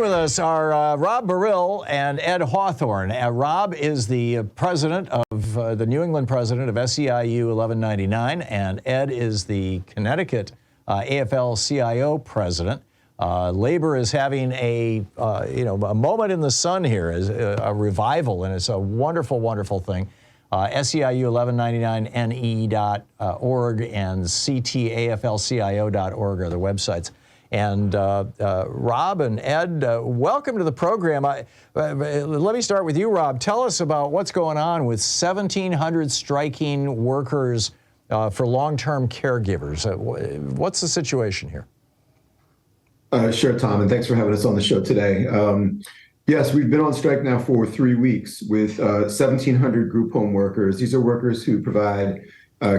with us are Rob Baril and Ed Hawthorne. Rob is the president of the New England president of SEIU 1199, and Ed is the Connecticut AFL-CIO president. Labor is having a moment in the sun here, is a revival, and it's a wonderful, wonderful thing. SEIU1199ne.org and ctaflcio.org are the websites. And Rob and Ed, welcome to the program. Let me start with you, Rob. Tell us about what's going on with 1,700 striking workers for long-term caregivers. What's the situation here? Sure, Tom, and thanks for having us on the show today. Yes, we've been on strike now for 3 weeks with 1,700 group home workers. These are workers who provide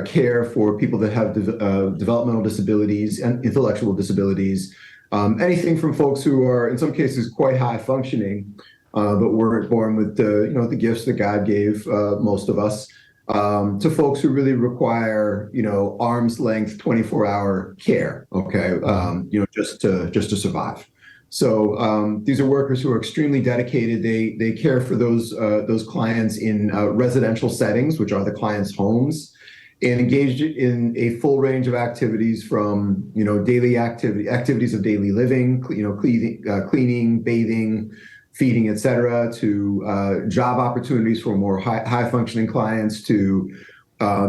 care for people that have developmental disabilities and intellectual disabilities. Anything from folks who are, in some cases, quite high functioning, but weren't born with the gifts that God gave most of us, to folks who really require arm's length 24-hour care. Okay, just to survive. So these are workers who are extremely dedicated. They care for those clients in residential settings, which are the clients' homes, and engaged in a full range of activities from daily activities of daily living, cleaning, bathing, feeding, etc., to job opportunities for more high functioning clients, to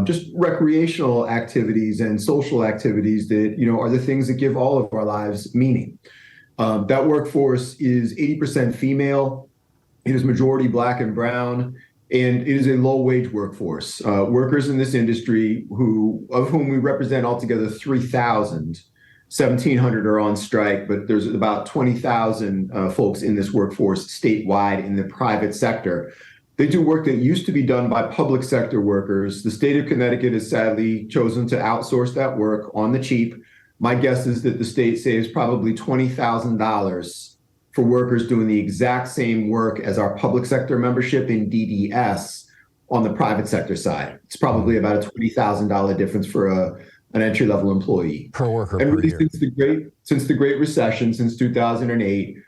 just recreational activities and social activities that are the things that give all of our lives meaning. That workforce is 80% female. It is majority Black and brown, and it is a low-wage workforce. Workers in this industry, of whom we represent altogether 3,000, 1,700 are on strike, but there's about 20,000 folks in this workforce statewide in the private sector. They do work that used to be done by public sector workers. The state of Connecticut has sadly chosen to outsource that work on the cheap. My guess is that the state saves probably $20,000 for workers doing the exact same work as our public sector membership in DDS on the private sector side. It's probably about a $20,000 difference for an entry-level employee. Per worker and per really year. Since the Great Recession, since 2008,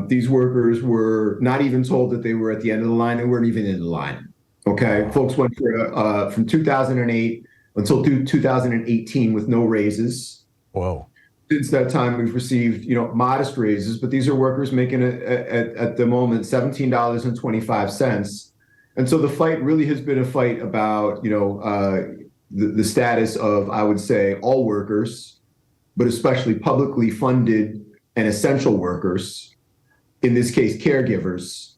these workers were not even told that they were at the end of the line. They weren't even in the line. Okay, folks went from 2008 until 2018 with no raises. Whoa. Since that time, we've received, modest raises, but these are workers making at the moment $17.25. And so the fight really has been a fight about, the status of, I would say, all workers, but especially publicly funded and essential workers, in this case, caregivers,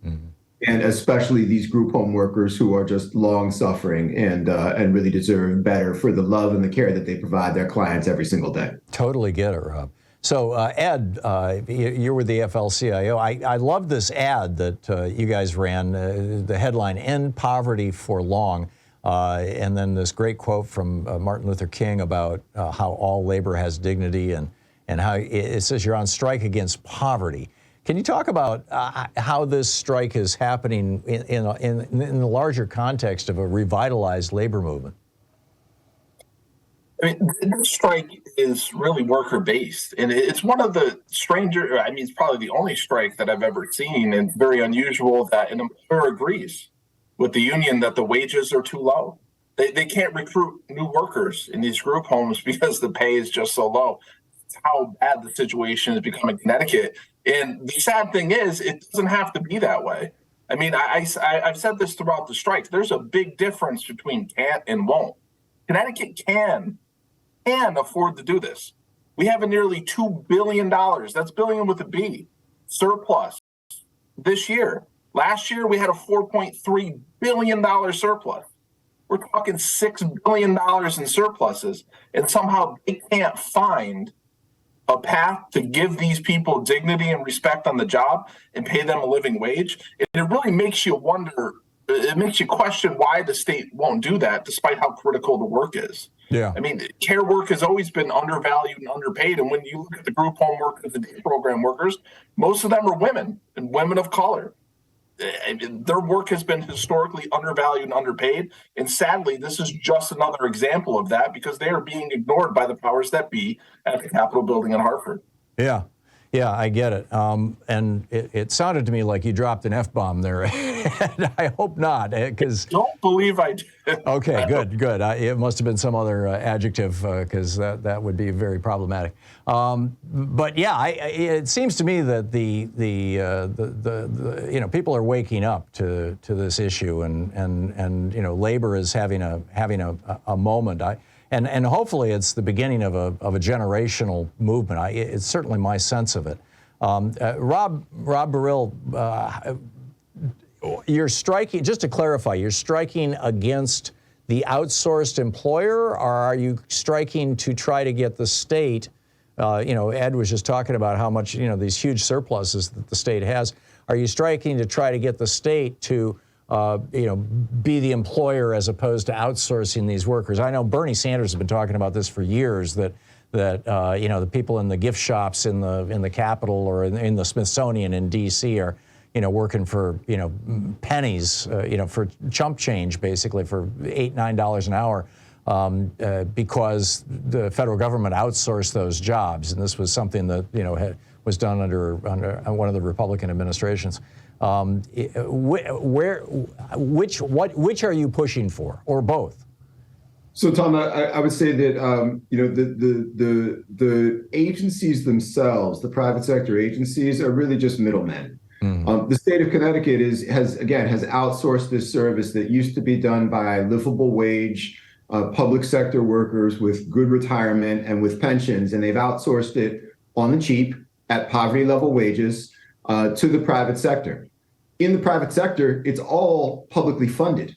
and especially these group home workers who are just long suffering and really deserve better for the love and the care that they provide their clients every single day. Totally get it, Rob. So Ed, you're with the AFL-CIO. I love this ad that you guys ran, the headline, "End Poverty for Long," and then this great quote from Martin Luther King about how all labor has dignity, and how it says you're on strike against poverty. Can you talk about how this strike is happening in the larger context of a revitalized labor movement? I mean, this strike is really worker-based, and it's one of the stranger, it's probably the only strike that I've ever seen, and very unusual that an employer agrees with the union that the wages are too low. They can't recruit new workers in these group homes because the pay is just so low. It's how bad the situation has become in Connecticut. And the sad thing is, it doesn't have to be that way. I mean, I've said this throughout the strike. There's a big difference between can't and won't. Connecticut can afford to do this. We have a nearly $2 billion, that's billion with a B, surplus this year. Last year, we had a $4.3 billion surplus. We're talking $6 billion in surpluses, and somehow they can't find a path to give these people dignity and respect on the job and pay them a living wage. It really makes you wonder, it makes you question why the state won't do that despite how critical the work is. Yeah. I mean, care work has always been undervalued and underpaid. And when you look at the group home workers, the day program workers, most of them are women and women of color. Their work has been historically undervalued and underpaid. And sadly, this is just another example of that because they are being ignored by the powers that be at the Capitol building in Hartford. Yeah. Yeah, I get it. And it sounded to me like you dropped an F-bomb there. And I hope not, because... Don't believe I did. Okay, good. It must have been some other adjective, because that would be very problematic. But yeah, it seems to me that the people are waking up to this issue, and labor is having a moment. And hopefully it's the beginning of a generational movement. It's certainly my sense of it. Rob Baril, you're striking, just to clarify, you're striking against the outsourced employer, or are you striking to try to get the state, Ed was just talking about how much, these huge surpluses that the state has. Are you striking to try to get the state to, be the employer as opposed to outsourcing these workers? I know Bernie Sanders has been talking about this for years, that the people in the gift shops in the Capitol or in the Smithsonian in D.C. are, working for, pennies, for chump change, basically, for $8-9 an hour, because the federal government outsourced those jobs. And this was something that, was done under one of the Republican administrations. Which are you pushing for, or both? So, Tom, I would say that the agencies themselves, the private sector agencies, are really just middlemen. The state of Connecticut has outsourced this service that used to be done by livable wage public sector workers with good retirement and with pensions, and they've outsourced it on the cheap at poverty level wages to the private sector. In the private sector, it's all publicly funded.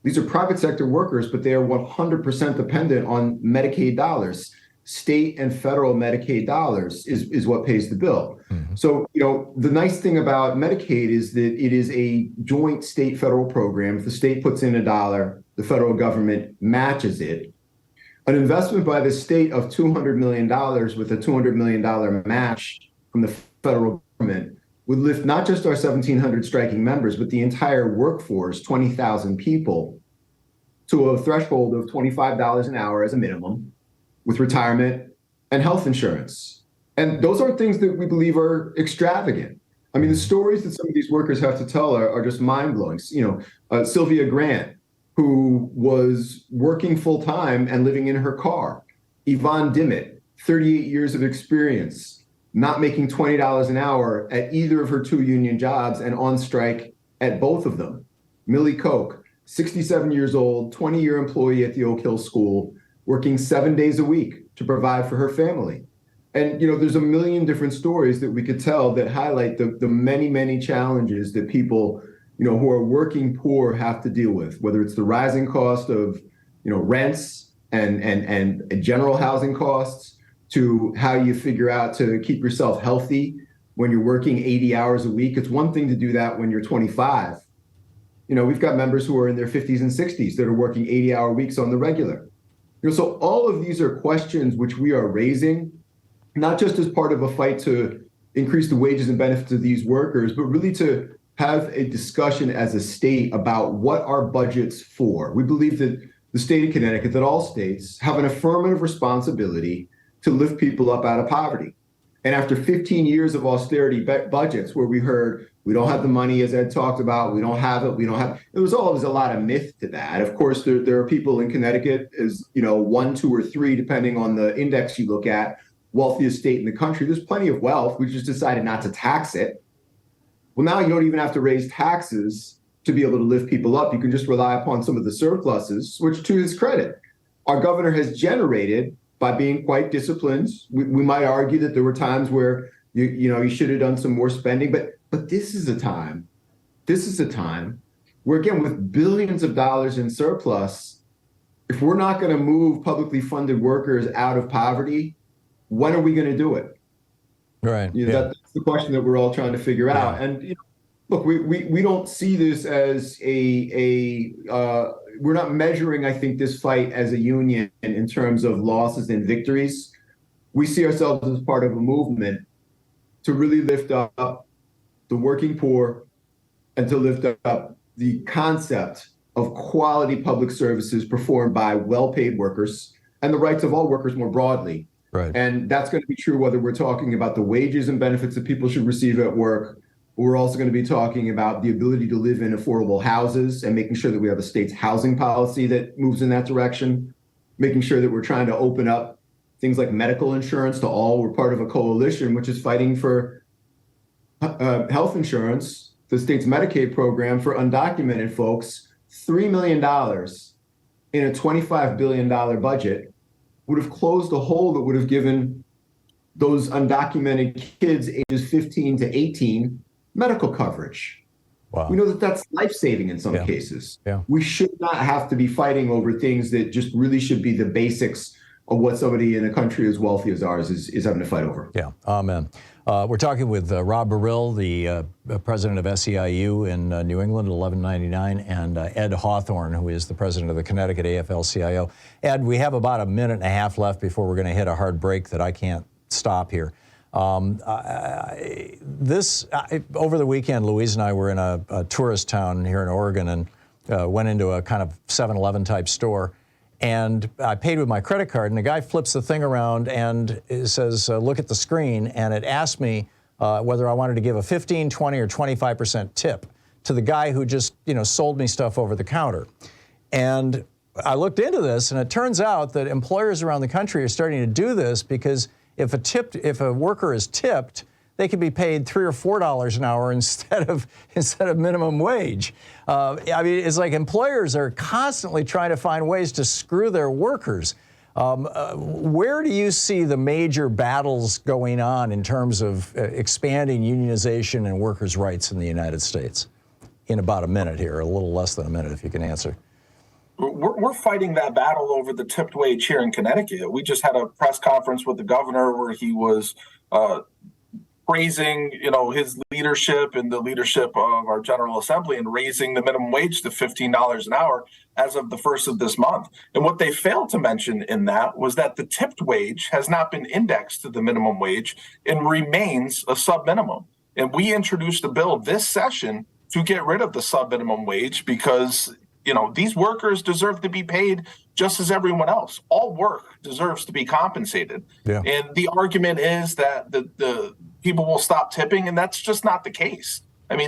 These are private sector workers, but they are 100% dependent on Medicaid dollars. State and federal Medicaid dollars is what pays the bill. So, the nice thing about Medicaid is that it is a joint state federal program. If the state puts in $1, the federal government matches it. An investment by the state of $200 million with a $200 million match from the federal government would lift not just our 1,700 striking members, but the entire workforce, 20,000 people, to a threshold of $25 an hour as a minimum, with retirement and health insurance. And those aren't things that we believe are extravagant. I mean, the stories that some of these workers have to tell are just mind-blowing. Sylvia Grant, who was working full-time and living in her car. Yvonne Dimmitt, 38 years of experience, not making $20 an hour at either of her two union jobs and on strike at both of them. Millie Koch, 67 years old, 20-year employee at the Oak Hill School, working 7 days a week to provide for her family. And, there's a million different stories that we could tell that highlight the many, many challenges that people, who are working poor have to deal with, whether it's the rising cost of, rents and general housing costs, to how you figure out to keep yourself healthy when you're working 80 hours a week. It's one thing to do that when you're 25. We've got members who are in their 50s and 60s that are working 80-hour weeks on the regular. So all of these are questions which we are raising, not just as part of a fight to increase the wages and benefits of these workers, but really to have a discussion as a state about what our budget's for. We believe that the state of Connecticut, that all states, have an affirmative responsibility to lift people up out of poverty. And after 15 years of austerity budgets, where we heard we don't have the money, as Ed talked about, we don't have it, there was always a lot of myth to that. Of course, there are people in Connecticut, as 1, 2, or 3, depending on the index you look at, wealthiest state in the country. There's plenty of wealth. We just decided not to tax it. Well, now you don't even have to raise taxes to be able to lift people up. You can just rely upon some of the surpluses, which, to his credit, our governor has generated by being quite disciplined. We might argue that there were times where you should have done some more spending, but this is a time where, again, with billions of dollars in surplus, if we're not going to move publicly funded workers out of poverty, when are we going to do it? Right. That's the question that we're all trying to figure out. And look, we don't see this as we're not measuring, I think, this fight as a union in terms of losses and victories. We see ourselves as part of a movement to really lift up the working poor and to lift up the concept of quality public services performed by well-paid workers and the rights of all workers more broadly. Right. And that's going to be true whether we're talking about the wages and benefits that people should receive at work. We're also going to be talking about the ability to live in affordable houses and making sure that we have a state's housing policy that moves in that direction, making sure that we're trying to open up things like medical insurance to all. We're part of a coalition which is fighting for health insurance, the state's Medicaid program for undocumented folks. $3 million in a $25 billion budget would have closed a hole that would have given those undocumented kids ages 15 to 18 medical coverage. Wow. We know that that's life-saving in some cases. Yeah. We should not have to be fighting over things that just really should be the basics of what somebody in a country as wealthy as ours is having to fight over. Yeah, amen. We're talking with Rob Baril, the president of SEIU in New England, 1199, and Ed Hawthorne, who is the president of the Connecticut AFL-CIO. Ed, we have about a minute and a half left before we're going to hit a hard break that I can't stop here. Over the weekend, Louise and I were in a tourist town here in Oregon and went into a kind of 7-Eleven type store. And I paid with my credit card, and the guy flips the thing around and it says, look at the screen, and it asked me whether I wanted to give a 15, 20, or 25% tip to the guy who just, sold me stuff over the counter. And I looked into this, and it turns out that employers around the country are starting to do this because if a worker is tipped, they can be paid $3 or $4 an hour instead of minimum wage. It's like employers are constantly trying to find ways to screw their workers. Where do you see the major battles going on in terms of expanding unionization and workers' rights in the United States? In about a minute here, a little less than a minute, if you can answer. We're fighting that battle over the tipped wage here in Connecticut. We just had a press conference with the governor where he was praising, his leadership and the leadership of our General Assembly and raising the minimum wage to $15 an hour as of the first of this month. And what they failed to mention in that was that the tipped wage has not been indexed to the minimum wage and remains a sub-minimum. And we introduced a bill this session to get rid of the sub-minimum wage because these workers deserve to be paid just as everyone else. All work deserves to be compensated. Yeah. And the argument is that the people will stop tipping, and that's just not the case.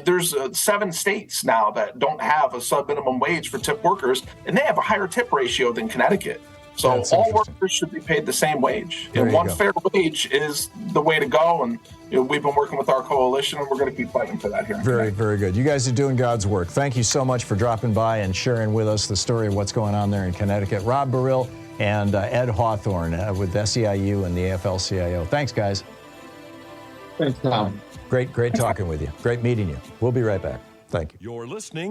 There's 7 states now that don't have a sub-minimum wage for tip workers, and they have a higher tip ratio than Connecticut. So all workers should be paid the same wage. And one fair wage is the way to go. And we've been working with our coalition, and we're going to keep fighting for that here. Very, very good. You guys are doing God's work. Thank you so much for dropping by and sharing with us the story of what's going on there in Connecticut. Rob Baril and Ed Hawthorne with SEIU and the AFL-CIO. Thanks, guys. Thanks, Tom. Great talking with you. Great meeting you. We'll be right back. Thank you. You're listening